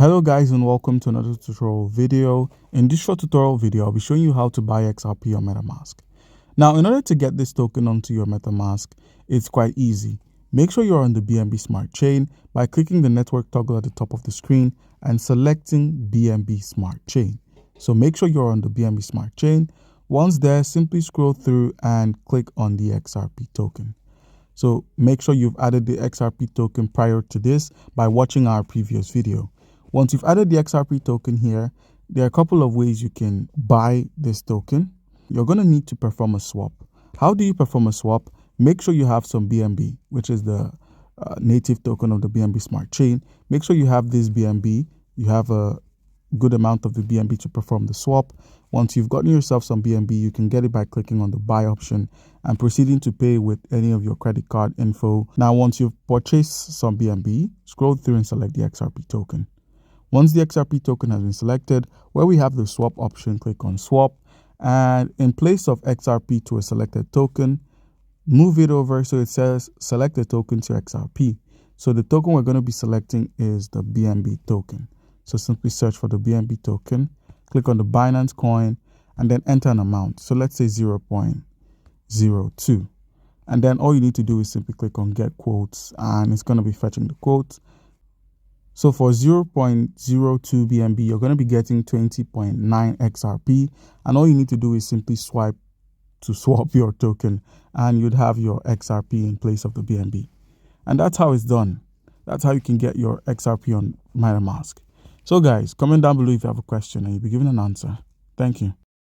Hello guys, and welcome to another tutorial video. In this short tutorial video, I'll be showing you how to buy XRP on Metamask. Now, in order to get this token onto your Metamask, it's quite easy. Make sure you're on the BNB Smart Chain by clicking the network toggle at the top of the screen and selecting BNB Smart Chain. So make sure you're on the BNB Smart Chain. Once there, simply scroll through and click on the XRP token. So make sure you've added the XRP token prior to this by watching our previous video. Once you've added the XRP token here, there are a couple of ways you can buy this token. You're going to need to perform a swap. How do you perform a swap? Make sure you have some BNB, which is the native token of the BNB Smart Chain. Make sure you have this BNB. You have a good amount of the BNB to perform the swap. Once you've gotten yourself some BNB, you can get it by clicking on the buy option and proceeding to pay with any of your credit card info. Now, once you've purchased some BNB, scroll through and select the XRP token. Once the XRP token has been selected, where we have the swap option, click on swap, and in place of XRP to a selected token, move it over so it says select the token to XRP. So the token we're going to be selecting is the BNB token. So simply search for the BNB token, click on the Binance coin, and then enter an amount. So let's say 0.02. And then all you need to do is simply click on get quotes, and it's going to be fetching the quotes. So for 0.02 BNB, you're going to be getting 20.9 XRP. And all you need to do is simply swipe to swap your token, and you'd have your XRP in place of the BNB. And that's how it's done. That's how you can get your XRP on Metamask. So guys, comment down below if you have a question and you'll be given an answer. Thank you.